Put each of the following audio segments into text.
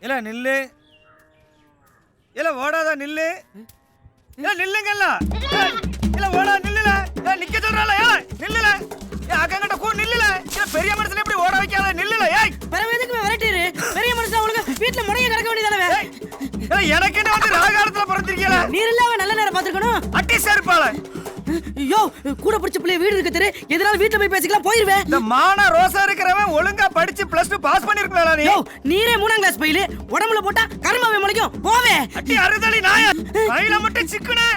இல்ல நில்லு. இல்ல ஓடாத நில்லு. இல்ல நில்லுங்கல்ல. இல்ல ஓடாத நில்லுல. நிக்க சொல்றல. நில்லுல. அக்கங்கட்ட கூ நில்லுல. இல்ல பெரிய மனுஷன் எப்படி ஓட வைக்காத நில்லுல. ஏய் பரவ எதுக்கு விரட்டிரு? பெரிய மனுஷன் ஒழுங்கா வீட்ல முடங்கி கிடக்க வேண்டியதானே. எனக்கு என்ன வந்து ராகாலத்துல பிறந்திருக்கீல. நீர் இல்லாம நல்ல நேரம் பாத்துக்கணும். அட்டி சேர்ப்பால. ஐயோ கூட படிச்ச பிள்ளை வீடு இருக்கு தெரு. எதனால வீட்ல போய் பேசிக்கலாம் போயிருவேன். இந்த மான ரோசா இருக்கிறவன் ஒழுங்கா படிச்சு +2 பாஸ் பண்ணிருக்கல நீ. யோ நீரே 3ஆம் கிளாஸ் பையில உடம்புல போட்டா கர்மாவே முளைக்கும். போவே. அட்டி அறுதலி நாய. கையில மட்டும் சிக்குனே.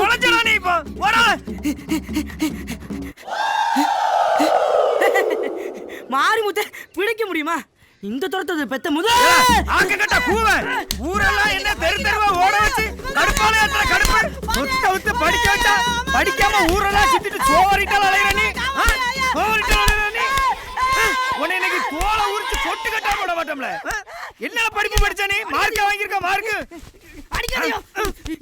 ஒளஞ்சடா நீ இப்போ. ஓடா. மாரி முத்த பிடிக்க முடியுமா? இந்த தரத்தது பெத்த முதல் ஆக்கங்கட்ட கூவே. ஊரெல்லாம் என்ன தெருவா ஓட வச்சு கடுப்பால ஏத்துற கடுப்பு. முத்த படிக்க வச்சா படிக்காம ஊரெல்லாம் சுத்திட்டு சோவரிட்டால அலையற நீ. சோவரிட்டால அலையற நீ. உன்னை இன்னைக்கு தோலை உரிச்சு பொட்டு கட்டா போட மாட்டோம்ல. என்ன படிப்பு படிச்ச நீ? மார்க் வாங்கிருக்க மார்க். அடிக்காதீங்க.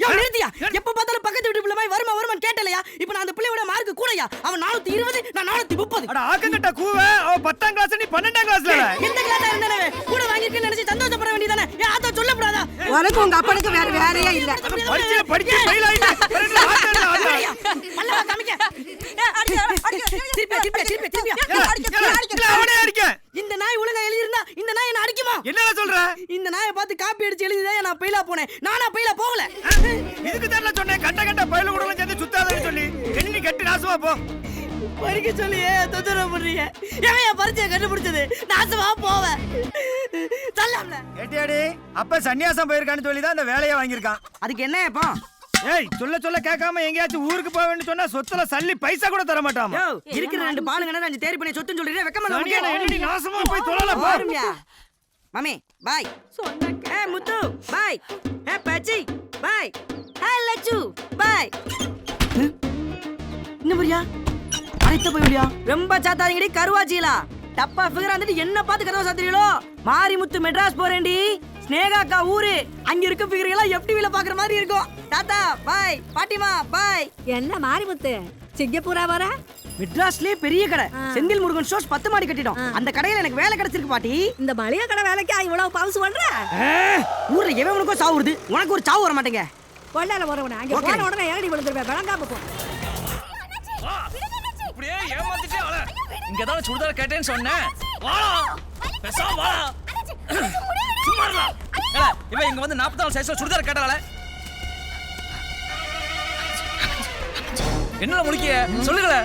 யோ நிறுத்தியா. எப்ப பார்த்தாலும் பக்கத்து வீட்டு பிள்ளை மாதிரி வருமான்னு கேட்டலையா? இப்போ நான் அந்த பிள்ளையோட மார்க் கூடயா? அவன் 420 நான் 430. அட ஆக்கங்கட்ட கூவே. அவ 10ஆம் கிளாஸ் நீ 12ஆம் கிளாஸ்ல. எந்த கிளாஸா இருந்தானே கூட வாங்கிருக்கேன்னு நினைச்சு சந்தோஷப்பட வேண்டியதானே. ஏன் ஆத்தா சொல்லக்கூடாதா? உனக்கு உங்க அப்பனுக்கு வேற வேலையே இல்ல. படிச்சு ஃபெயில் ஆயிட்ட. மல்லவா காமிக்க. திருப்பி அவனே அடிக்க. இந்த நாய் ஒழுங்கா எழுதி இருந்தா இந்த நாய் என்ன அடிக்குமா? என்னடா சொல்ற? இந்த நாயை பார்த்து காப்பி அடிச்சு எழுதிதான் நான் பைலா போனேன். நானா பைலா போகல. இதுக்கு தான் சொன்னேன் கட்ட பையில கூட சேர்ந்து சுத்தாதன்னு சொல்லி. என்ன கட்டி நாசமா போ. படிக்க சொல்லியே தொந்தரவு பண்றீங்க. எவையா பரிச்சையை கண்டுபிடிச்சது? நாசமா போவேன். தள்ளாம்ல. ஏட்டியாடி அப்ப சன்னியாசம் போயிருக்கான்னு சொல்லி தான் அந்த வேலையை வாங்கியிருக்கான். அதுக்கு என்ன இப்போ? ஏய் சொல்ல கேட்காம எங்கேயாச்சும் ஊருக்கு போவேன்னு சொன்னா சொத்துல சல்லி பைசா கூட தர மாட்டாமா. யோ இருக்கிற 2 பாலுங்க நான் தேரி பண்ணி சொத்துன்னு சொல்றீங்க. வெக்கமா சனியான என்னடி நாசமா போய் தொலைல போ. பாருங்க. Mummy bye. சொன்னக்க. ஏ முத்து பாய். ஏ பச்சி பாய். ஏ லச்சு பாய். என்ன மரியா? அரைத்த போய்டியா? ரொம்ப சாத்தாதீங்கடி கருவாச்சிலா. டப்பா ஃபிகர் வந்துட்டு என்ன பார்த்து கதவ சாத்துறீங்களோ? மாரிமுத்து மெட்ராஸ் போறேன்டி. ஸ்னேகாக்கா ஊரு. அங்க இருக்க ஃபிகர் எல்லாம் FTV ல பாக்குற மாதிரி இருக்கும். தாத்தா பாய். பாட்டிமா பாய். என்ன மாரிமுத்து சிங்கப்பூரா வர? மெட்ராஸ்லயே பெரிய கடை செந்தில் முருகன் ஸ்டோர்ஸ் 10 மாடி கட்டிட்டோம். அந்த கடையில எனக்கு வேலை கிடைச்சிருக்கு பாட்டி. இந்த மளிகை கடை வேலைக்கு இவ்வளவு பவுஸ் பண்ற? ஊர்ல எவனுக்கோ சாவு வருது. உனக்கு ஒரு சாவு வர மாட்டேங்க. கொள்ளால வரவனே அங்க போன உடனே ஏறி விழுந்துருவே. விளங்காம போ. அப்படியே ஏமாத்திட்டே ஆள. இங்க தான் சுடிதார் கேட்டேன்னு சொன்னேன். வாடா. பேசாம வாடா. சும்மா இருடா. ஏல இவ இங்க வந்து 44 சைஸ்ல சுடிதார் கேட்டால. என்னடா முடிக்கிய? சொல்லுங்களே.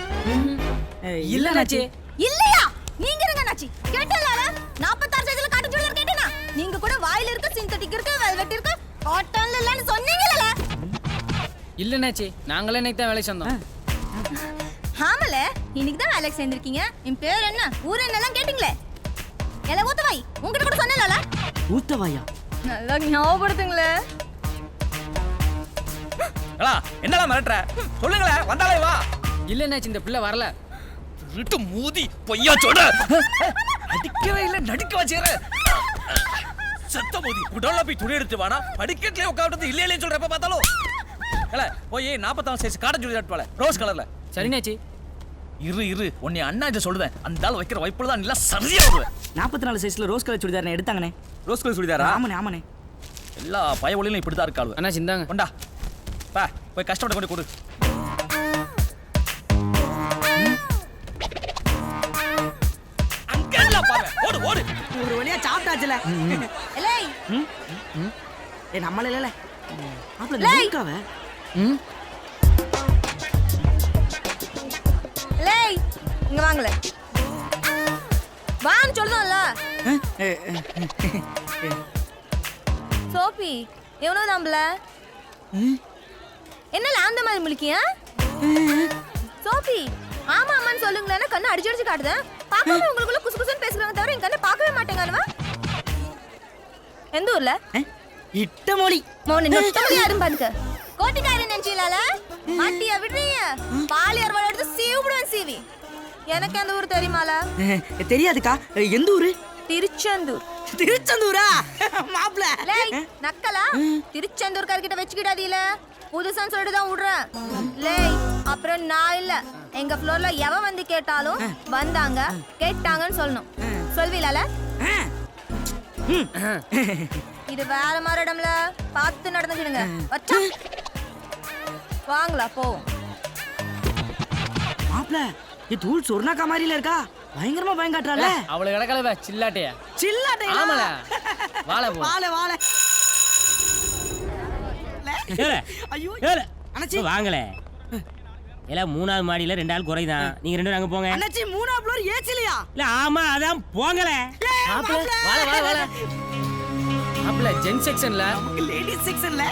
இல்ல நாச்சி. இல்லையா? நீங்க இருங்க நாச்சி. கேட்டல 46 சைஸ்ல காட்டு சுடிதார் கேட்டேனா? நீங்க கூட வாயில இருக்க சிந்தட்டிக் இருக்கு, வெல்வெட் இருக்கு, காட்டன்ல இல்லன்னு சொன்னீங்கல. இல்ல நாச்சி. நாங்களே இன்னைக்கு தான் வேலைக்கு வந்தோம். ஆமல இன்னைக்கு தான் வேலைக்கு சேர்ந்திருக்கீங்க. என் பேர் என்ன ஊர் என்னலாம் கேட்டிங்களே. எல ஊத்தவாய் உங்ககிட்ட கூட சொன்னேன்ல. ஊத்தவாயா? நல்லா ஞாபகப்படுத்துங்களே. ஏலா என்னடா மிரட்டற? சொல்லுங்களே வந்தாலே வா. இல்ல நாச்சி இந்த பிள்ளை வரல. விட்டு மூதி பொய்யா சொல்ற. அடிக்கவே இல்ல நடிக்க வச்சேற. சத்த மூதி உடல்ல போய் துணி எடுத்து வாடா. படிக்கட்லயே உட்கார்ந்து இல்ல இல்லன்னு சொல்றப்ப பார்த்தாலும். ஏல போய் 44 சைஸ் காட்டன் சுடிதார் எடுத்து வாளே. ரோஸ் கலர்ல. சரி நாச்சி. இரு உன்னை அண்ணா இத சொல்றேன். அந்த ஆள் வைக்கிற வைப்புல தான் நீல சரியா வருவே. 44 சைஸ்ல ரோஸ் கலர் சுடிதார் நான் எடுத்தாங்கனே. Rose colour சுடிதாரா? ஆமானே. எல்லா பயவொலியும் இப்படி தான் இருக்காளு. அண்ணா சிந்தாங்க. கொண்டா. பா போய் கஷ்டப்பட்டு கொண்டு கொடு. அங்கல்ல பாரு. ஓடு. ஒரு வழியா சாப்பிட்டாச்சுல. ஏய் ஏ நம்மள இல்லல. அப்பள நீக்காவ. லேய் இங்க வாங்கல. வான்னு சொல்றோம்ல. சோபி எவனோ நம்பல. என்னல அந்த மாதிரி முழிக்கியா? சோபி ஆமா அம்மான்னு சொல்லுங்களேன்னா கண்ணை அடிச்சு காட்டுதேன். பாக்காம உங்களுக்குள்ள குசு குசுன்னு பேசுறாங்க தவிர என் கண்ணை பார்க்கவே மாட்டேங்க. எந்த ஊர்ல? இட்ட மொழி. மோனே நொட்டமடி யாரும் பாத்துக்க. கோட்டிக்காரன் நெஞ்சிலால மாட்டியா விடுறீங்க. பாலியர் வள எடுத்து சீவுடுவேன் சீவி. எனக்கு அந்த ஊர் தெரியுமால? தெரியாதுக்கா. எந்த ஊரு? திருச்செந்தூர். திருச்செந்தூரா? மாப்ள. லேய் நக்கலா திருச்செந்தூர் கார்கிட்ட வெச்சுக்கிடாதீல. புதுசான்னு சொல்லிட்டு தான் விடுறேன். லேய் அப்புறம் நான் இல்ல எங்க ஃப்ளோர்ல எவன் வந்து கேட்டாலும் வந்தாங்க கேட்டாங்கன்னு சொல்லணும். சொல்வீலால? இது வேற மாதிரி இடம்ல பார்த்து நடந்துக்கிடுங்க வச்சா வாங்களா போ மாப்ள இது தூள் சொர்ணாக்கா மாதிரில இருக்கா பயங்கரமா பயங்காட்டுறால அவளை கிடக்கல சில்லாட்டைய சில்லாட்டை ஆமால வாழ போ வாழ வாழ ஏலே, ஐயோ ஏலே. அண்ணாச்சி வாங்கல எல்லாம் 3வது மாடியில 2 ஆள் குறைதான் நீங்க 2 பேரும் அங்க போங்க அண்ணாச்சி 3ஆம் ஃப்ளோர் ஏசிலையா இல்ல ஆமா அதான் போங்கல மாப்பிள வாழ வாழ வாழ மாப்பிள ஜென் செக்ஷன்ல லேடிஸ் செக்ஷன்ல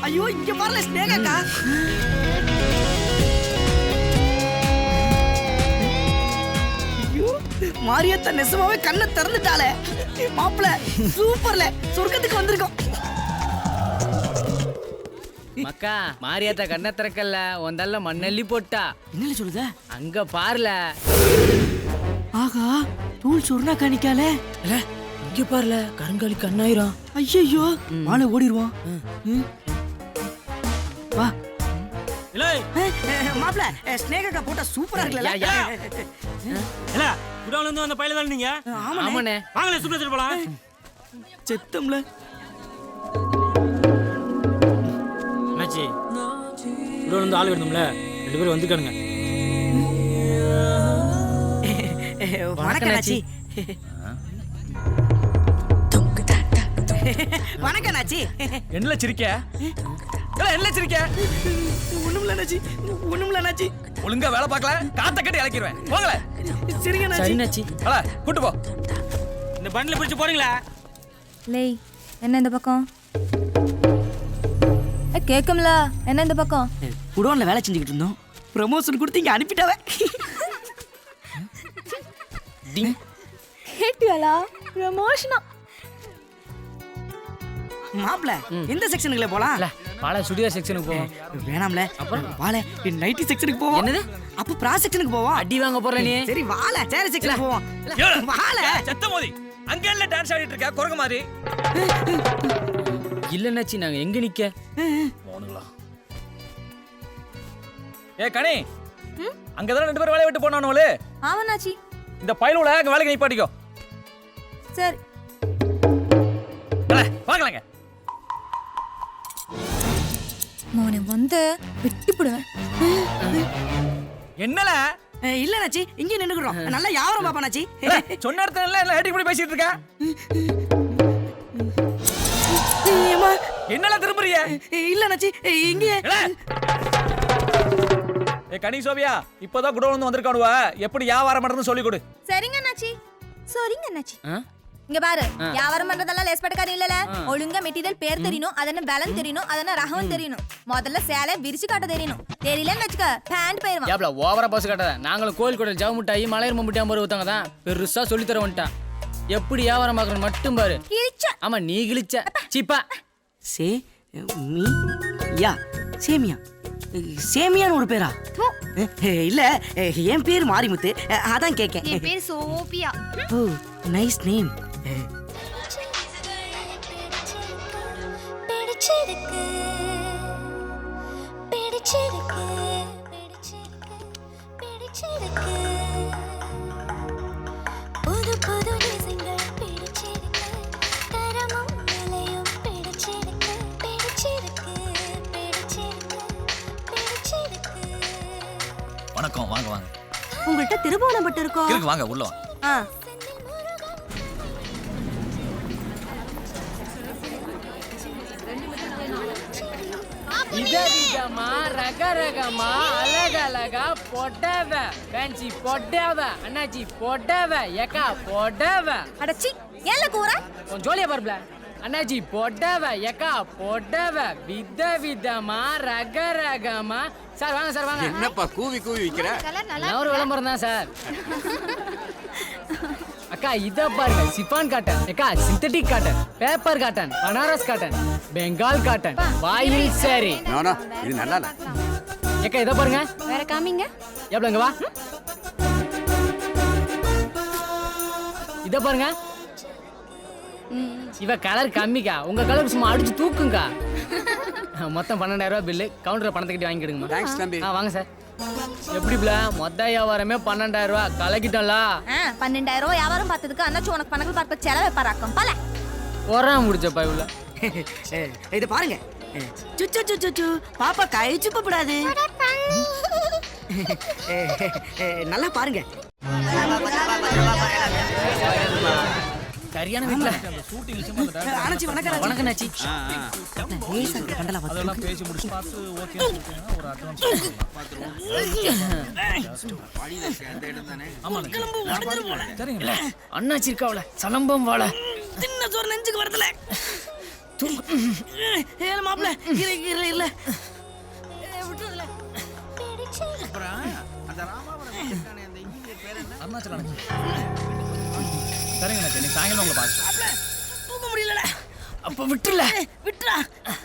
ஐயோ இங்க பாருல ஸ்னேகாக்கா ஐயோ மாரியத்த நெசமாவே கண்ணை திறந்துட்டாளே மாப்பிள சூப்பர்ல சொர்க்கத்துக்கு வந்திருக்கோம் மக்கா மாரியாத்தா கண்ணை திறக்கல உந்தல்ல மண்ணள்ளி போட்டா என்னல சொல்லுத அங்க பாருல ஆகா தூள் சொர்ணாக்கா நிக்காலே இல்ல இங்க பாருல கருங்காலி கண்ணாயிரம் ஐயோ வாழ ஓடிடுவோம் வா இல்ல மாப்பிள ஸ்னேகாக்கா போட்டா சூப்பரா இருக்குல்ல யா, இல்ல குடவுல இருந்து வந்த பையில தான நீங்க ஆமாண்ணே வாங்கல சூப்பர் போலாம் செத்தம்ல என்னாச்சு குடவுல இருந்து ஆள் வரணும்ல 2 பேரும் வந்துக்கானுங்க வணக்கம் நாச்சி வணக்கம் நாச்சி என்ன சிரிக்க என்ன சிரிக்க ஒண்ணுமில்ல நாச்சி ஒண்ணுமில்ல நாச்சி ஒழுங்கா வேலை பார்க்கல காத்த கட்டி இறக்கிடுவேன் போங்களே சரிங்க நாச்சி சரிண்ணாச்சி அல கூட்டு போ இந்த பண்டில பிடிச்சு போறீங்களா லேய் என்ன இந்த பக்கம் கேக்கும்ல என்ன இந்த பக்கம் குடோன்ல வேலை செஞ்சுக்கிட்டு இருந்தோம் ப்ரமோஷன் கொடுத்து இங்க அனுப்பிட்டாவே கேட்டியாலா ப்ரமோஷனா மாப்ள எந்த செக்ஷனுக்குள்ள போலாம் இல்ல பால ஸ்டுடியோ செக்ஷனுக்கு போவோம் வேணாம்ல அப்புறம் வாழ நைட்டி செக்ஷனுக்கு போவோம் என்னது? அப்ப ப்ரா செக்ஷனுக்கு போவோம் அடி வாங்க போற நீ சரி வாழ சேர செக்ஷனுக்கு போவோம் வாழ செத்த மோதி அங்க இல்ல டான்ஸ் ஆடிட்டு இருக்க குரங்கு மாதிரி இல்லன்னாச்சி நாங்க எங்க நிக்க போனுங்களா ஏ கனி அங்கதான் 2 பேரும் வேலைய விட்டு போனானோலே ஆமாண்ணாச்சி இந்த பையலோட அங்க வேலைக்கு நிப்பாட்டிக்கோ சரி பாக்கலாங்க மோனே வந்து வெட்டிப்படுவேன் என்னல இல்ல நாச்சி இங்க நின்னுக்குறோம் நல்லா யாவரம் பாப்பா நாச்சி சொன்ன இடத்துல எல்லாம் ஏட்டி இப்படி பேசிட்டு இருக்க ஏம்மா, என்னல திரும்புறிய இல்ல நாச்சி இங்க ஏ கனி சோபியா இப்பதான் குடோன் வந்து வந்திருக்கானுவ எப்படி வியாபாரம் பண்றதுன்னு சொல்லி கொடு சரிங்க அண்ணாச்சி சரிங்க அண்ணாச்சி ஆ? இங்க பாரு வியாபாரம் பண்றதெல்லாம் லேஸ் பட்டக்காரி இல்லல ஒழுங்கா மெட்டீரியல் பேர் தெரியணும் அதன பேலன்ஸ் தெரியணும் அதன ரகம் தெரியணும் முதல்ல சேலை விரிச்சு காட்ட தெரியணும் தெரியலன்னு வெச்சுக்க பேண்ட் போயிருவான் ஏப்ல ஓவரா பாஸ் காட்டாத நாங்களும் கோயில் கூட ஜவு முட்டாயி மலையர் மம்புட்டியா மாதிரி ஊத்தாங்க தான் பெருசா சொல்லி தர வந்துட்டா எப்படி வியாபாரம் பார்க்கணும் மட்டும் பாரு கிழிச்ச ஆமா நீ கிழிச்ச சீப்பா சே மீ யா சேமியா சேமியான்னு ஒரு பேரா இல்ல என் பேர் மாரிமுத்து அதான் கேக்கேன் என் பேர் சோபியா ஓ நைஸ் நேம் பிடிச்சிருக்கு பிடிச்சிருக்கு பிடிச்சிருக்கு புது புது டிசைன்கள் பிடிச்சிருக்கு தரமும் விலையும் பிடிச்சிருக்கு பிடிச்சிருக்கு பிடிச்சிருக்கு பிடிச்சிருக்கு வணக்கம் வாங்க வாங்க உங்கள்ட்ட திருபுவனம் பட்டு இருக்கோம் இருக்கு வாங்க உள்ள வாங்க ஆ விதவிதமா ரகரகமா அழகழகா பொடவ ஃபேன்சி பொடவ அண்ணாச்சி பொடவ ஏக்கா பொடவ அடச்சி ஏல கூற கொஞ்சம் ஜோலியா பாருப்ல அண்ணாச்சி பொடவ ஏக்கா பொடவ விதவிதமா ரகரகமா சார் வாங்க சார் வாங்க என்னப்பா கூவி கூவி விக்கிற நான் ஒரு விளம்பரம் தான் சார் அக்கா இத பாருங்க சிஃபான் காட்டன் அக்கா synthetic cotton paper cotton Banaras cotton Bengal cotton வாயில் சாரி நானா இது நல்லா இல்ல ஏக்கா இத பாருங்க வேற காமிங்க எவ்வளோங்க வா இத பாருங்க இவ கலர் கம்மிக்கா உங்க கலர் சும்மா அடிச்சு தூக்குங்கக்கா மொத்தம் 12,000 ரூபாய் பில்லு கவுண்டர் பணத்தை கட்டி வாங்கிடுங்கம்மா தேங்க்ஸ் தம்பி வாங்க சார் எப்படிப்ல மொத்த வியாபாரமே 12,000 ரூபாய் கலக்கிட்டோம்ல. 12,000 ரூபாய் வியாபாரம் பார்த்ததுக்கு அண்ணாச்சி உனக்கு பணங்கள் பார்க்க செலவை பாராக்கம் பல ஒரான் முடிச்ச பைவுல. இத பாருங்க. சுச்சு சுச்சு சுச்சு பாப்பா கழிச்சு கூடாது. நல்லா பாருங்க. சரியான வீட்ல அண்ணாச்சி வணக்கம். வணக்கம் நாச்சி. அதெல்லாம் பேசி முடிச்சு பார்த்து ஓகே ஒரு அட்வான்ஸ் ஆமா சரிங்க. அண்ணாச்சி இருக்காவல சலம்பம் வாழ தின்ன சோறு நெஞ்சுக்கு வரதுல. ஏல மாப்ள இல்ல விட்டுறதுல. அப்புறம் அந்த ராமாவரம் இருக்கானே அந்த இங்க பேர் என்ன? அருணாச்சலம். சரிங்க நீ சாயங்காலம் உங்களை பார்த்து தூக்க முடியல. அப்ப விட்டுல விட்டுறா.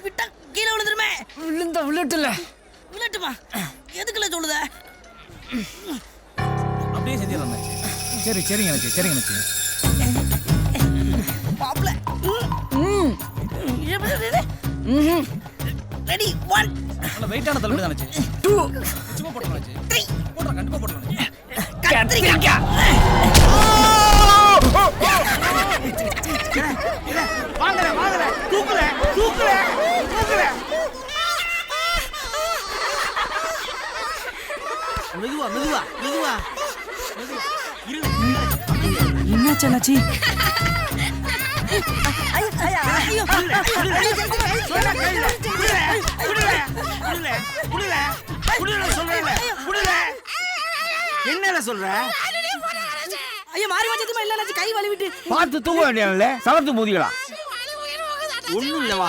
விட்டா கீழே விழுந்துருமே. விழுட்டுல விழட்டுமா? எதுக்குள்ள சொல்லுத? அப்படியே செஞ்சிடலாம் சரி சரிங்க எனக்கு சரிங்க எனக்கு மாப்ள ரெடி 1 நல்ல வெயிட்டான தள்ளுபடி தானே 2 சும்மா போட்டுறலாம் 3 போடுறேன் கண்டிப்பா போட்டுறேன். கத்திரிக்கா வாங்கல தூக்குல மெதுவா என்னாச்சு அண்ணாச்சி? என்ன சொல்ற? ஐயோ மாறி வச்சதுமா இல்ல அண்ணாச்சி, கை வலி விட்டு. பார்த்து தூங்க வேண்டியவன்ல சமத்து மூதிகளா. ஒண்ணும் இல்லவா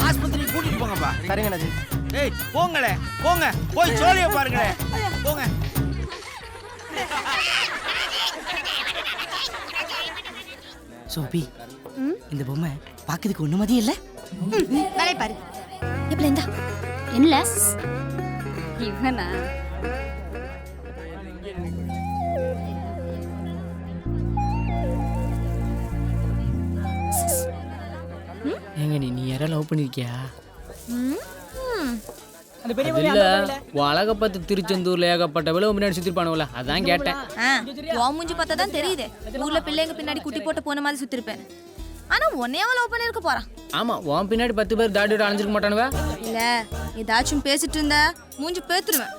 ஆஸ்பத்திரி கூட்டிட்டு போங்கப்பா. சரிங்க அண்ணாச்சி. ஏய் போங்களே போங்க போய் சோழிய பாருங்களே போங்க. சோபி இந்த பொம்மை பாக்குறதுக்கு ஒண்ணு மாதிரி இல்ல. வேலைய பாரு. இப்பல இந்தா என்ன இவனா ஏங்க நீ யாரா லவ் பண்ணிருக்கியா? அந்த பெரிய இல்ல அழக பார்த்து திருச்செந்தூர்ல ஏகப்பட்ட விலை முன்னாடி சுத்திருப்பானுல அதான் கேட்டேன். உன் மூஞ்சி பார்த்தா தான் தெரியுது. ஊர்ல பிள்ளைங்க பின்னாடி குட்டி போட்டு போன மாதிரி சுத்திருப்பேன். ஆனா உன்னையாவ லவ் பண்ணிருக்க போறான். ஆமா உன் பின்னாடி 10 பேர் தாடியோட அலைஞ்சிருக்க மாட்டானுவ. இல்ல ஏதாச்சும் பேசிட்டு இருந்தா மூஞ்சி பேத்துருவேன்.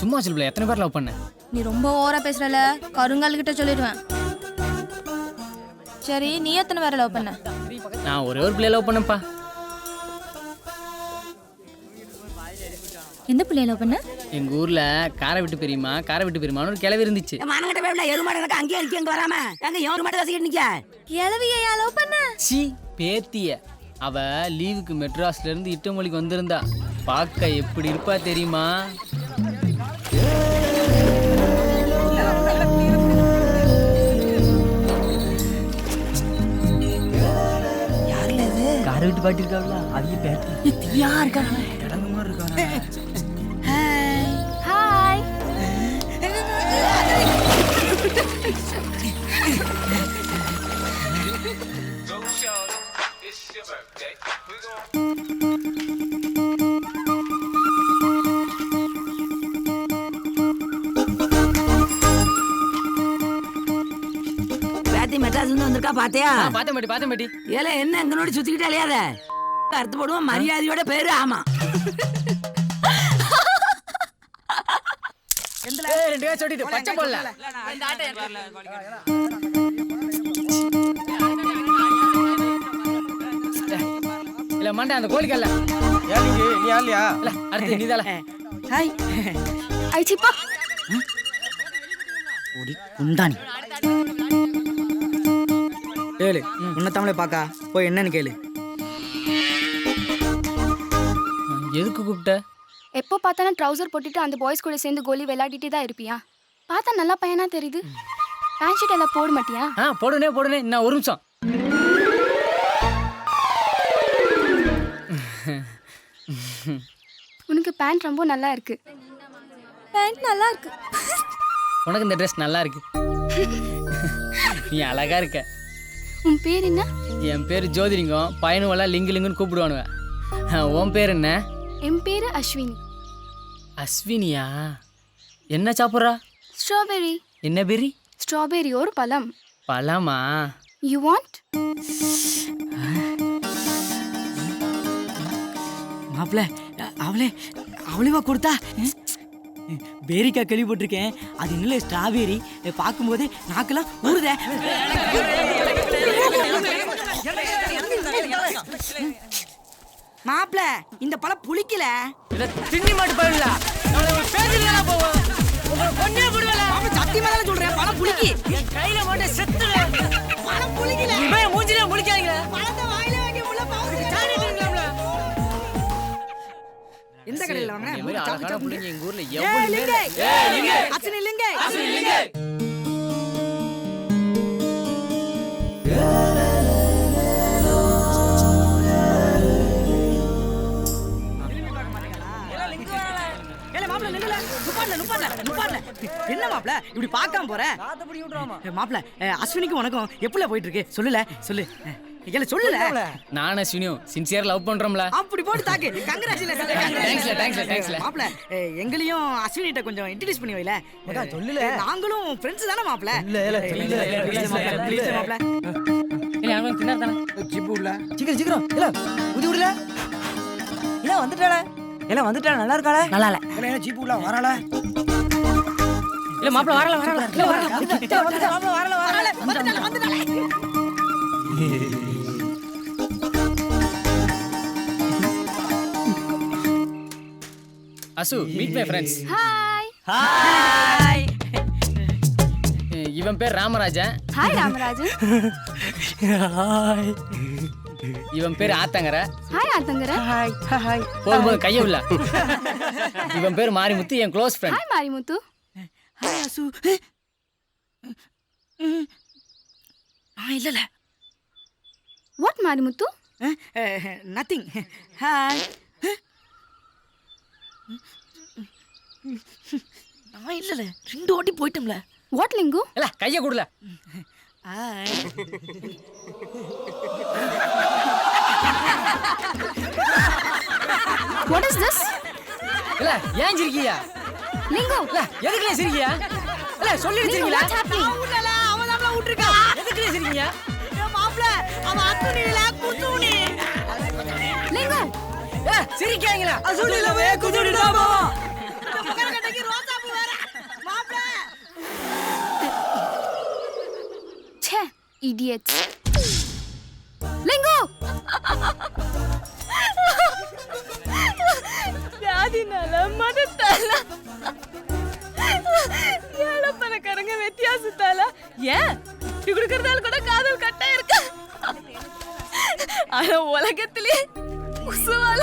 சும்மா சொல்ல எத்தனை பேர் லவ் பண்ண? நீ ரொம்ப ஓவரா பேசுறல கருங்கால் கிட்ட சொல்லிடுவேன். சரி நீ எத்தனை பேரை லவ் பண்ண? நான் ஒரே ஒரு பிள்ளைய லவ் பண்ணப்பா. எந்த பிள்ளைய லவ் பண்ண? எங்க ஊர்ல காரை விட்டு பெரியமான்னு ஒரு கிளவி இருந்துச்சு. மானங்கட்ட வேவல எருமாடு எனக்கு அங்கே இருக்கு அங்க வராம எங்க எவரு மாட்ட வசிக்கிட்டு நிக்க. கிளவியா லவ் பண்ண? சி பேத்திய அவ லீவுக்கு மெட்ராஸ்ல இருந்து இட்டமொழிக்கு வந்திருந்தா. பார்க்க எப்படி இருப்பா தெரியுமா? காரை விட்டு பாட்டி இருக்காங்களா அவங்க பேட்டி தீயா இருக்காங்க. கிடங்கு மாதிரி இருக்காங்க. ஹாய். பேத்தி மெட்ராஸ்ல இருந்து வந்திருக்கா பாத்தியா? பார்த்தேன் பாட்டி. ஏல என்ன எங்கனோட சுத்திக்கிட்டே அலையாத. அர்த்த போடுவோம் மரியாதையோட பேரு ஆமா. ரெண்டு பேர் சொல்லிட்டு பச்சை போடல. இல்ல மண்டை அந்த கோழிக்கல்ல நீ ஆலியா இல்ல அடுத்து நீதால. ஹாய் ஐச்சிப்பா ஓடி குண்டானி. கேளு உன்ன தமிழை பாக்கா போய் என்னன்னு கேளு. எதுக்கு கூப்பிட்ட? எப்போ பார்த்தாலும் ட்ரௌசர் போட்டுட்டு அந்த பாய்ஸ் கூட சேர்ந்து கோலி விளையாடிட்டே தான் இருப்பியா? பார்த்தா நல்லா பையனா தெரியுது. பேண்ட் ஷர்ட் எல்லாம் போட மாட்டியா? போடுனே நான் ஒரு நிமிஷம். உனக்கு பேண்ட் ரொம்ப நல்லா இருக்கு. பேண்ட் நல்லா இருக்கு. உனக்கு இந்த ட்ரெஸ் நல்லா இருக்கு. நீ அழகா இருக்க. உன் பேர் என்ன? என் பேர் ஜோதிலிங்கம். பையனுவெல்லாம் லிங்குன்னு கூப்பிடுவானுவ. உன் பேர் என்ன? என் பேரு அஸ்வினி. அஸ்வினியா? என்ன சாப்பிட்றா? ஸ்ட்ராபெரி. என்ன பெரி? ஸ்ட்ராபெரி ஒரு பழம். பழமா? You want? மாப்பிள்ள அவளேவா கொடுத்தா? பேரிக்கா கேள்விப்பட்டிருக்கேன், அது இன்னும் ஸ்ட்ராபெரி. பார்க்கும்போது நாக்கெல்லாம் ஊறுதே. மாப்பிள்ள இந்த பழம் புளிக்கல. திண்ணி மாட்டு பழம்ல பேசிடலாம் போவோம். பொண்ணே விடுவல சத்தியமா தானே சொல்றேன், பழம் புளிக்கி. கையில போட்டு செத்துல பழம் புளிக்கல. மூஞ்சிலே முடிக்காதீங்க. பழத்தை வாயில வைக்க முள்ள எந்த கடையில வாங்க? அழகான பிள்ளைங்க எங்க ஊர்ல ஏய் எவ்வளவு லிங்கே, ஏய் லிங்கே, அச்சனி லிங்கே. என்ன மாப்ள இப்படி பார்க்காம போற? மாப்ள அஸ்வினிக்கு உனக்கும் எப்படில போயிட்டு இருக்கு? சொல்லல சொல்லு. சொல்லல. நானே அஸ்வினியும் சின்சியர் லவ் பண்றோம்ல. அப்படி போட்டு தாக்கு. கங்க்ராச்சுலேஷன். தேங்க்ஸ்ல. மாப்ள எங்களையும் அஸ்வினிட்ட கொஞ்சம் இன்ட்ரோ듀ஸ் பண்ணி வைல. சொல்லல. நாங்களும் ஃப்ரெண்ட்ஸ் தானே மாப்ள. இல்ல ப்ளீஸ் மாப்ள. இல்ல அவன் தின்னார் தானே. ஜிப்புல சீக்கிரம் இல்ல புடி விடல. இல்ல வந்துட்டாளே. நல்லா இருக்காளே? நல்லா இல்ல. என்ன ஜிப்புல வரல? இல்ல மாப்ள வரல. வந்துட்டாளே. அசு, மீட் மை ஃப்ரெண்ட்ஸ். ஹாய். இவன் பேர் ராமராஜன். ஹாய் ராமராஜன். இவன் பேர் ஆத்தங்கர. ஹாய் ஆத்தங்கர. போதும் கைய உள்ள. இவன் பேர் மாரிமுத்து, என் close friend. Hi Marimuthu. Hi Asu. இல்ல. வாட் மாரிமுத்து? நதிங். ஹாய். நான் இல்லல, 2 வாட்டி போய்ட்டோம்ல. What link? இல்ல கைய குடுல. ஹாய். What is this? இல்ல ஏன் சிரிக்கியா? லிங்கு. இல்ல எதுக்குல சிரிக்கியா? இல்ல சொல்லி சிரிக்கீங்களா? அவளல அவதான் விட்டுருக்கா. எதுக்குல சிரிக்கீங்க? மாப்ள அவ அத்துனில குத்துனி. லிங்கு. சிரிக்காங்களா? அசுனிலவே குதுடிடாமா. கரகட்டக்கு ரோசா பூ வேற. மாப்ள. ச்சே, idiots. லிங்கு. வியாதினால மதத்தால ஏழப்பனக்காரங்க வித்தியாசத்தால ஏன் கொடுக்கறதால கூட காதல் கட்டா இருக்கு. ஆனா உலகத்திலே உசுவால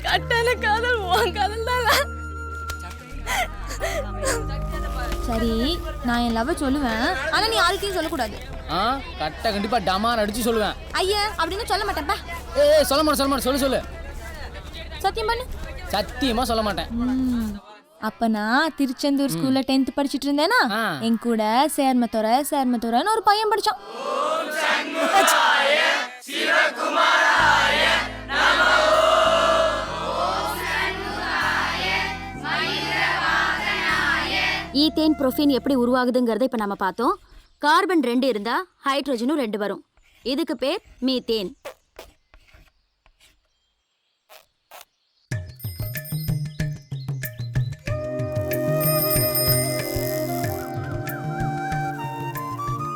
கட்டான காதல் உன் காதல் தானா? சரி, நான் என் லவ் சொல்லுவேன், ஆனா நீ யாருக்கையும் சொல்லக்கூடாது. கட்ட கண்டிப்பா டமார் அடிச்சு சொல்லுவேன். ஐயா அப்படின்னு சொல்ல மாட்டேன்ப்பா. ஏய் சொல்ல மாட்டேன். சொல்லு. சத்தியம் பண்ணு. சத்தியமா சொல்ல மாட்டேன். அப்ப நான் திருச்செந்தூர் ஸ்கூல்ல 10th படிச்சிட்டு இருந்தேனா, என் கூட சேர்மத்துறைன்னு ஒரு பையன் படிச்சான். ஈத்தேன் புரோஃபீன் எப்படி உருவாகுதுங்கிறத இப்ப நம்ம பார்த்தோம். கார்பன் 2 இருந்தா ஹைட்ரஜனும் 2 வரும். இதுக்கு பேர் methane.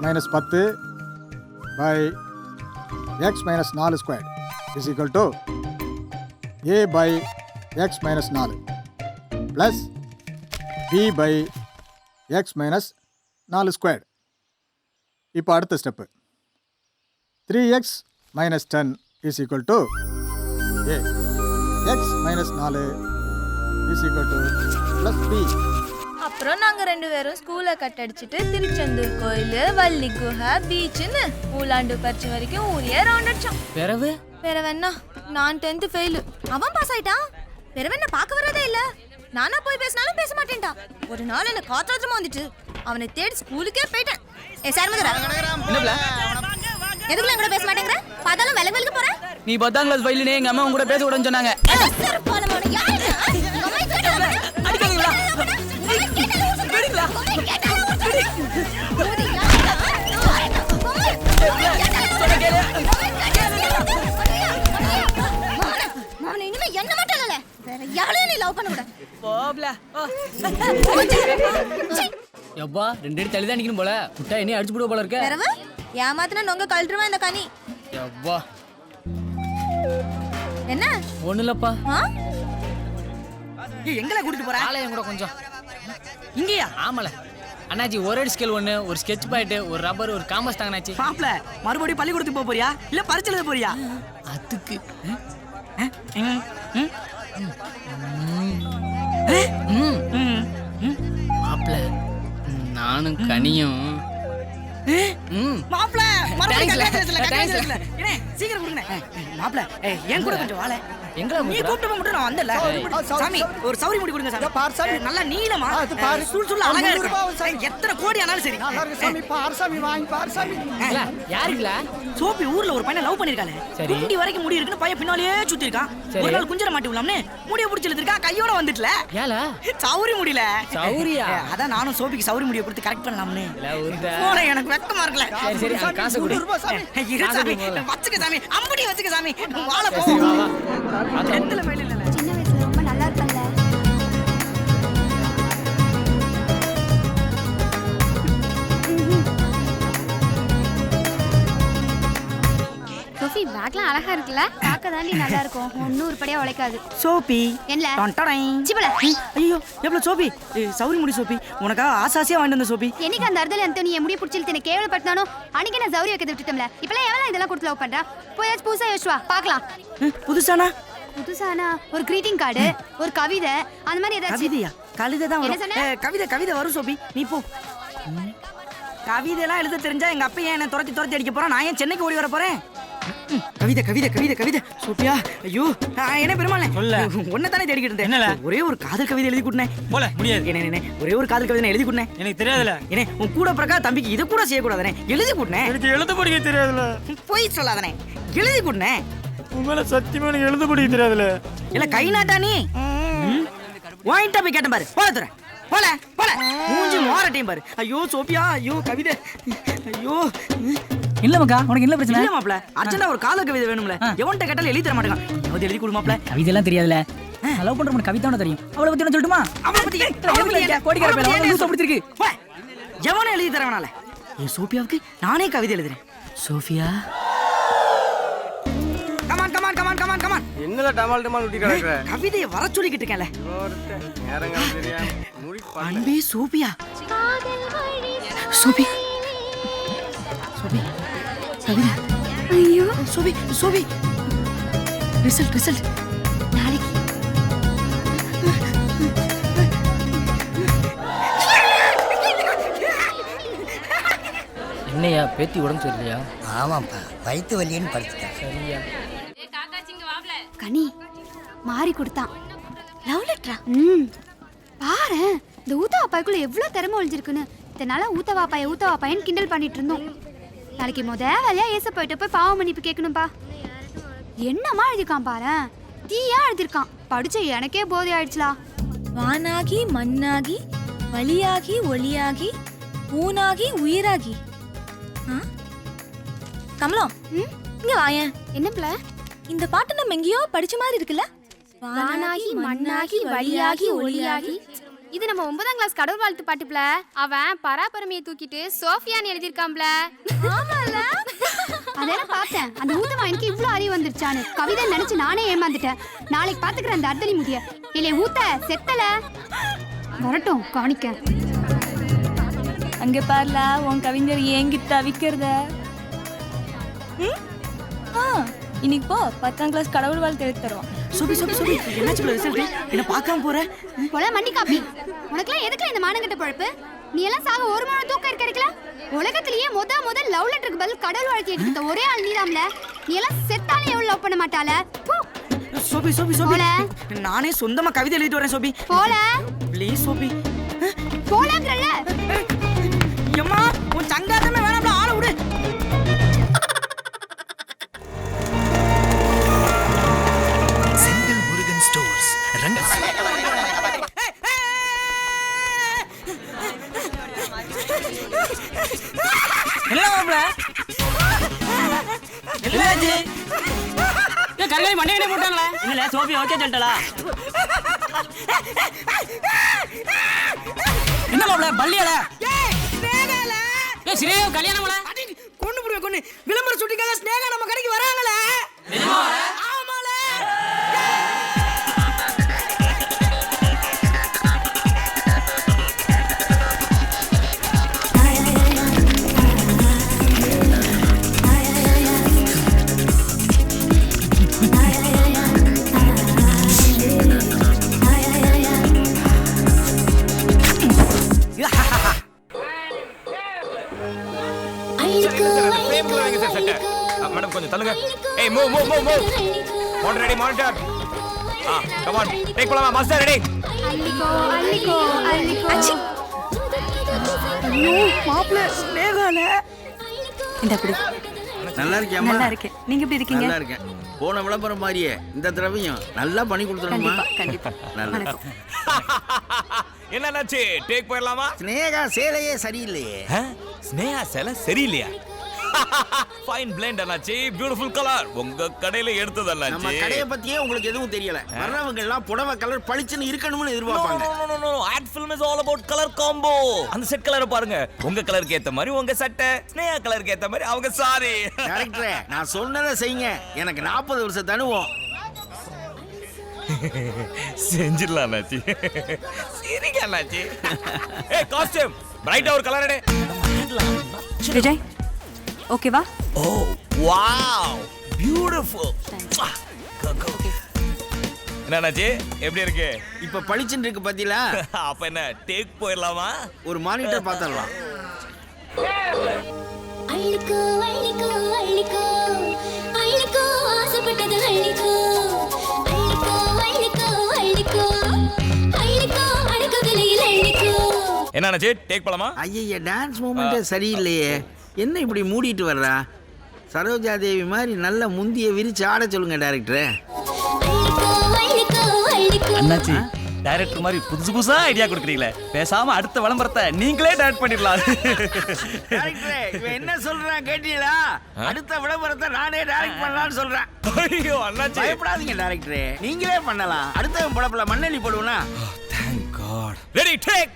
-10 by x minus 4 squared is equal to a by x minus 4 plus b by x minus 4 squared. இப்போ அடுத்த step 3x minus 10 is equal to a x minus 4 is equal to plus b. அப்புறம் நாங்க 2 பேரும் ஸ்கூலை cut அடிச்சுட்டு திருச்செந்தூர் கோயில், வள்ளி குஹை, பீச்சுன்னு ஊலாண்டு பறிச்சு வரைக்கும் ஊரியே ரவுண்ட் அடிச்சோம். பெறவென்னா நான் 10th ஃபெயில், அவன் பாஸ் ஆயிட்டான். பெறவென்ன பார்க்க வரதே இல்ல. நானா போய் பேசினாலும் பேச மாட்டேன்டா. ஒரு நாள் எனக்கு காத்தோட்டமா வந்துட்டு அவனை தேடி ஸ்கூலுக்கே போயிட்டேன். ஏ சார் மதுரா, எதுக்குல கூட பேச மாட்டேங்கற? பாதாளம் விலக்கு போற? நீ 10ஆம் கிளாஸ் ஃபைல்னே எங்க அம்மா உங்க கூட பேச கூடாதுன்னு சொன்னாங்க. அடிக்காதீங்களா? அடிங்களா? நான் இனிமே என்ன மட்டும் இல்ல. வேற யாரையும் நீ லவ் பண்ண கூடாது. போப்ல. யப்பா 2 அடி தள்ளி தான் நிக்கணும் போல. முட்டை என்ன அடிச்சு போடுவ போல இருக்க. வேறவ ஏமாத்துனா நொங்க கழட்டுறவா இந்த கனி. யப்பா. என்ன? ஒண்ணு இல்லப்பா. எங்கல கூட்டிட்டு போற? ஆலயம் கூட கொஞ்சம். இங்கயா? ஆமால. அண்ணாச்சி ஒரு அடி ஸ்கேல் ஒண்ணு, ஒரு ஸ்கெட்ச் பாயிண்ட், ஒரு ரப்பர், ஒரு காம்பஸ் தாங்க அண்ணாச்சி. மாப்ள மறுபடியும் பள்ளிக்கூடத்துக்கு போக போறியா இல்ல பரிட்சை எழுத போறியா? அதுக்கு மாப்ள நானும் கனியும் மாப்ள மறுபடியும் கல்யாணத்துல என்ன சீக்கிரம் கொடுங்க. மாப்ள என் கூட கொஞ்சம் வாளே. எங்க நீ கூப்பிட்டு மட்டும் நான் வந்தல. சாமி ஒரு சௌரி முடி கொடுங்க சாமி. பார் சாமி நல்லா நீளமா சுள் சுள்ள அழகா இருக்கு. எத்தனை கோடி ஆனாலும் சரி. சாமி பார் சாமி வாங்கி பார் சாமி. இல்ல யாருங்களா? சோபி ஊர்ல ஒரு பையனை லவ் பண்ணிருக்காளே. சரி. குண்டி வரைக்கும் முடி இருக்குன்னு பையன் பின்னாலேயே சுத்தி இருக்கான். ஒரு நாள் குஞ்சர மாட்டி விடலாம்னு முடிய புடிச்சு இழுத்துட்டா கையோட வந்துட்டல. ஏல சௌரி முடியல. சௌரியா? அதான் நானும் சோபிக்கு சௌரி முடிய கொடுத்து கரெக்ட் பண்ணலாம்னு. இல்ல ஊர்தா. போற எனக்கு வெக்கமா இருக்குல. சரி சரி காசு கொடு. இரு சாமி வச்சுக்க சாமி. அம்படி வச்சுக்க சாமி. வாள போ. எந்தல மேல இல்ல. சின்ன வயசுல ரொம்ப நல்லா இருப்பல்ல. சோஃபி பேக்லாம் அழகா இருக்குல்ல? பார்க்க தாண்டி நல்லா இருக்கும். ஒன்னும் உருப்படியா உழைக்காது. சோபி என்ன? டண்டடை. சிபல. ஐயோ எவ்வளவு சோபி. சௌரி முடி சோபி. உனக்கா ஆசாசியா வாங்கிட்டு வந்த சோபி. என்னைக்கு அந்த அர்த்தல அந்த நீ முடிய புடிச்சிட்டு என்ன கேவலப்படுத்தானோ அன்னைக்கு நான் சௌரி வைக்க விட்டுட்டோம்ல. இப்பலாம் எவளா இதெல்லாம் கொடுத்து லவ் பண்றா? போயாச்சு புதுசா யோசிச்சு வா பார்க்கலாம். புதுசானா? புதுசானா ஒரு கிரீட்டிங் கார்டு, ஒரு கவிதை அந்த மாதிரி ஏதாச்சும். கவிதையா? கவிதை தான் என்ன வரும். சொன்ன? கவிதை வரும் சோபி. நீ போ. கவிதை எல்லாம் எழுத தெரிஞ்சா எங்க அப்பா ஏன் என்ன துரத்தி அடிக்க போறான்? நான் ஏன் சென்னைக்கு ஓடி வர போறேன்? கவிதை சோபியா. ஐயோ என்ன பெருமாள் ஒன்ன தானே தேடிக்கிட்டு இருந்தேன். ஒரே ஒரு காதல் கவிதை எழுதி கொடுனேன் போல முடியாது. என்ன ஒரே ஒரு காதல் கவிதை எழுதி கொடுனேன். எனக்கு தெரியாதுல. என்ன உன் கூட பிறக்கா தம்பிக்கு இதை கூட செய்ய கூடாதானே? எழுதி கொடுனேன். எனக்கு எழுத படிக்க தெரியாதுல. போய் சொல்லாதானே? எழுதி கொடுனேன். உங்கள சத்தியமா எனக்கு எழுத படிக்க தெரியாதுல. இல்ல கை நாட்டா நீ வாங்கிட்ட போய் கேட்டேன் பாரு. போல மூஞ்சி மோரட்டையும் பாரு. ஐயோ சோபியா. ஐயோ கவிதை. ஐயோ இல்ல மக்கா உனக்கு என்ன பிரச்சனை? இல்ல மாப்ள அர்ஜென்ட்டா ஒரு காதல் கவிதை வேணும்ல. எவன்ட்ட கேட்டாலும் எழுதி தர மாட்டேங்கான். அது எழுதி கொடு மாப்ள. கவிதை எல்லாம் தெரியாதுல. லவ் பண்ற உனக்கு கவிதான தெரியும். அவளை பத்தி என்ன சொல்லட்டுமா? அவளை பத்தி கோடிக்கார பேர் லூசா பிடிச்சிருக்கு. எவனே எழுதி தரவனால என் சோபியாவுக்கு நானே கவிதை எழுதுறேன். சோபியா கமான் என்னல டமால் ஊட்டி கிடக்குற? கவிதையை வர சொல்லிக்கிட்டு இருக்கேன்ல. நேரங்கள் தெரியாம முடி அன்பே சோபியா. சோபி கவிதை. ஐயோ சோபி ரிசல்ட் நாளைக்கு. என்னையா பேத்தி உடம்பு சரியில்லையா? ஆமாப்பா வயிற்று வலின்னு படுத்துட்டேன். சரியா? கனி மாறி கொடுத்தான் லவ் லெட்டரா? பாரு இந்த ஊத்தவாப்பாய்க்குள்ள எவ்வளவு திறமை ஒழிஞ்சிருக்குன்னு. இதனால ஊத்தவாப்பாயன்னு கிண்டல் பண்ணிட்டு இருந்தோம். நாளைக்கு வேலையா ஏச போயிட்டு போய் பாவ மன்னிப்பு கேட்கணும்பா. என்னமா எழுதிருக்கான் பாரு. தீயா எழுதிருக்கான். படிச்ச எனக்கே போதை ஆயிடுச்சுலா. வானாகி மண்ணாகி வழியாகி ஒளியாகி ஊனாகி உயிராகி. கமலம் இங்க வாயேன். என்ன பிள்ள? இந்த பாட்டு நம்ம எங்கேயோ படிச்ச மாதிரி இருக்குல்ல? வானாகி மண்ணாகி வழியாகி ஒளியாகி. இது நம்ம 9ஆம் கிளாஸ் கடவுள் வாழ்த்து பாட்டுப்ல. அவன் பராபரமையை தூக்கிட்டு சோஃபியான்னு எழுதிருக்கான்ல. ஆமால அதெல்லாம் பார்த்தேன். அந்த ஊத்தமா எனக்கு இவ்வளவு அறிவு வந்துருச்சான்னு கவிதை நினைச்சு நானே ஏமாந்துட்டேன். நாளைக்கு பாத்துக்கிறேன் அந்த அர்த்தலி முதிய. இல்லை ஊத்த செத்தல வரட்டும் காணிக்க. அங்க பாருல உன் கவிஞர் ஏங்கி தவிக்கிறத. இன்னைக்கு போ 10ஆம் கிளாஸ் கடவுள் வாழ்த்து எழுதி தருவான். சோபி என்னாச்சு ரிசல்ட்? என்ன பார்க்காம போற? போல மண்டி காப்பி. உனக்குலாம் எதுக்குல இந்த மானங்கட்ட பொழப்பு? நீ எல்லாம் சாக ஒரு மணி தூக்கம் இருக்கல. உலகத்திலேயே முதல் லவ் லெட்டருக்கு பதில் கடவுள் வாழ்த்து எடுத்த ஒரே ஆள் நீதாம்ல. நீ எல்லாம் செத்தாலே எவ்வளவு லவ் பண்ண மாட்டால. சோபி நானே சொந்தமா கவிதை எழுதிட்டு வரேன் சோபி. போல ப்ளீஸ் சோபி. போலங்கறல. அம்மா உன் சங்காதமே வேணாம்ல. ஆள விடு. வச்சாச்சு. ஏய் கல்யாணி மண்டையனே போட்டாங்களே. இல்ல சோபி ஓகே சொல்லிட்டலா? என்ன மாப்ள பள்ளியால? ஏய் ஸ்னேகால. ஏய் சிரே கல்யாணம்ல. கொன்னு புடுங்க கொன்னு. விளம்பர ஷூட்டிங்காக ஸ்னேகா நம்ம கடைக்கு வராங்களே. நிஜமா? ஆமால. மேடம் கொஞ்சம் தள்ளுங்க. ஏய் move move move move. Monitor ready monitor. Come on take போலாமா மாஸ்டர் ரெடி. அள்ளிக்கோ அள்ளிக்கோ அள்ளிக்கோ. ஐயோ மாப்ள ஸ்னேகால. இந்த அப்படி. நல்லா இருக்கியாமா? நல்லா இருக்கேன். நீங்க எப்படி இருக்கீங்க? நல்லா இருக்கேன். போன விளம்பரம் மாதிரியே இந்த தடவையும் நல்லா பண்ணி கொடுத்துறோமா? கண்டிப்பா. நல்லா. என்னன்னாச்சு டேக் போயிடலாமா? ஸ்னேகா சேலையே சரியில்லையே. ஸ்னேகா சேலை சரியில்லையா? ஃபைன் பிளெண்ட் அண்ணாச்சி, பியூட்டிஃபுல் கலர். உங்க கடையில எடுத்தது அண்ணாச்சி. நம்ம கடைய பத்தியே உங்களுக்கு எதுவும் தெரியல. வர்றவங்க எல்லாம் புடவை கலர் பளிச்சுன்னு இருக்கணும்னு எதிர்பார்ப்பாங்க. No ad film is all about colour combo. அந்த செட் கலரை பாருங்க. உங்க கலருக்கு ஏத்த மாதிரி உங்க சட்டை, ஸ்னேகா கலருக்கு ஏத்த மாதிரி அவங்க சாரி. டைரக்டரே நான் சொன்னதை செய்யுங்க. எனக்கு 40 வருஷம் தனுவோம். செஞ்சிடலாம் அண்ணாச்சி. சரிங்க அண்ணாச்சி. ஏய் காஸ்டியூம் பிரைட் ஒரு கலர் எடு. விஜய் ஓகேவா? ஓ வாவ் பியூட்டிஃபுல். என்னாச்சு எப்படி இருக்கு? இப்ப பளிச்சுன்னு இருக்கு பாத்தீங்களா? அப்ப என்ன டேக் போயிடலாமா? ஒரு மானிட்டர் பார்த்தறலாம். அள்ளிக்கோ அள்ளிக்கோ அள்ளிக்கோ அள்ளிக்கோ ஆசைப்பட்டது அள்ளிக்கோ அள்ளிக்கோ அள்ளிக்கோ அள்ளிக்கோ அள்ளிக்கோ அடக்க விலையில் அள்ளிக்கோ. என்னாச்சு டேக் போலாமா? ஐயா டான்ஸ் மூமெண்ட்டே சரியில்லையே. என்ன இப்படி மூடிட்டு வர்றா? சரோஜா தேவி மாதிரி நல்ல முந்திய விரிச்சு ஆட சொல்லுங்க டைரக்டரே. அண்ணாச்சி டைரக்டர் மாதிரி புதுசு புதுசா ஐடியா கொடுக்குறீங்களே, பேசாம அடுத்த விளம்பரத்தை நீங்களே டைரக்ட் பண்ணிடலாம். டைரக்டரே இவன் என்ன சொல்றான் கேட்டீங்களா? அடுத்த விளம்பரத்தை நானே டைரக்ட் பண்ணலாம்னு சொல்றேன். ஐயோ அண்ணாச்சி பயப்படாதீங்க டைரக்டரே, நீங்களே பண்ணலாம். அடுத்த படப்புல மண்ணெண்ணி போடுவனா? Thank God. Ready take.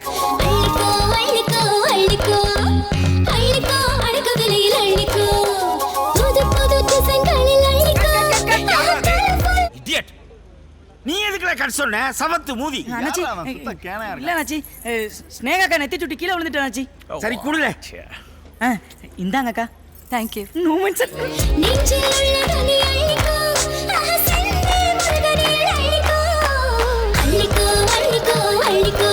அள்ளிக்கோ அள்ளிக்கோ அள்ளிக்கோ அள்ளிக்கோ அடக்க விலையில் அள்ளிக்கோ புது புது திசைகளில் அள்ளிக்கோ. இடியட். நீ எதுக்குல கட் சொன்ன? சவத்து மூதி. அண்ணாச்சி இல்ல அண்ணாச்சி ஸ்னேகா அக்கா நெத்தி சுட்டி கீழே விழுந்துட்டா அண்ணாச்சி. சரி குடுல. இந்தாங்க அக்கா. Thank you. No mention. நெஞ்சில் உள்ளதனை அள்ளிக்கோ அஹசன்னே முருகனில் அள்ளிக்கோ அள்ளிக்கோ அள்ளிக்கோ அள்ளிக்கோ.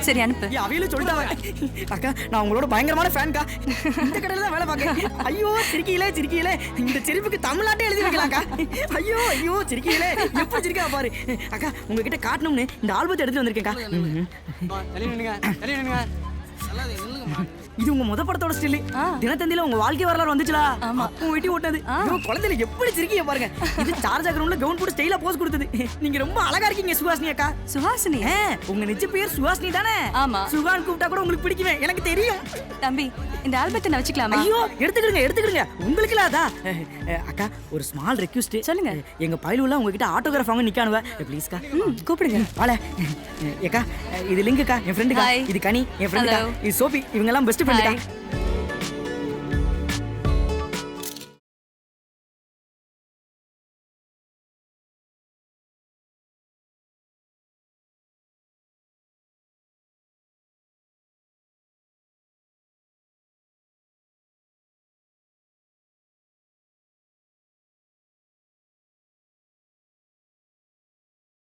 சரி அனுப்பு. அவையிலும் சொல்லிட்டாங்க அக்கா நான் உங்களோட பயங்கரமான ஃபேன்க்கா. இந்த கடையில தான் வேலை பார்க்கேன். ஐயோ சிரிக்கீங்களே சிரிக்கீங்களே. இந்த சிரிப்புக்கு தமிழ்நாட்டே எழுதி வைக்கலாம்க்கா. ஐயோ ஐயோ சிரிக்கீங்களே எப்படி சிரிக்கா பாரு. அக்கா உங்ககிட்ட காட்டணும்னு இந்த ஆல்பத்தை எடுத்து வந்திருக்கேன்க்கா. இது உங்க முத படத்தோட ஸ்டில். தினத்தந்தில உங்க வாழ்க்கை வரலாறு வந்துச்சுல, உங்க வெட்டி ஓட்டது. குழந்தைல எப்படி சிரிக்கீங்க பாருங்க. இது சார்ஜ் ஆகறவங்கள கவுன் போட்டு ஸ்டைலா போஸ் கொடுத்தது. நீங்க ரொம்ப அழகா இருக்கீங்க சுஹாசினி அக்கா. சுஹாசினி உங்க நிஜ பேர் சுஹாசினி தானே? ஆமா. சுகான் கூப்பிட்டா கூட உங்களுக்கு பிடிக்குமே, எனக்கு தெரியும். தம்பி இந்த ஆல்பத்தை நான் வச்சுக்கலாமா? ஐயோ எடுத்துக்கிடுங்க எடுத்துக்கிடுங்க. உங்களுக்கு இல்லாதா? அக்கா ஒரு ஸ்மால் ரெக்வெஸ்ட் சொல்லுங்க. எங்க பைலுல உங்ககிட்ட ஆட்டோகிராஃப் வாங்க நிக்கானுவ. ப்ளீஸ்க்கா கூப்பிடுங்க. வாள ஏக்கா இது லிங்க்க்கா, என் ஃப்ரெண்டுக்கா. இது கனி என் ஃப்ரெண்டுக்கா. இது சோபி, இவங்க எல்லாம் பெஸ்ட் ஃப்ரெண்டுக்கா.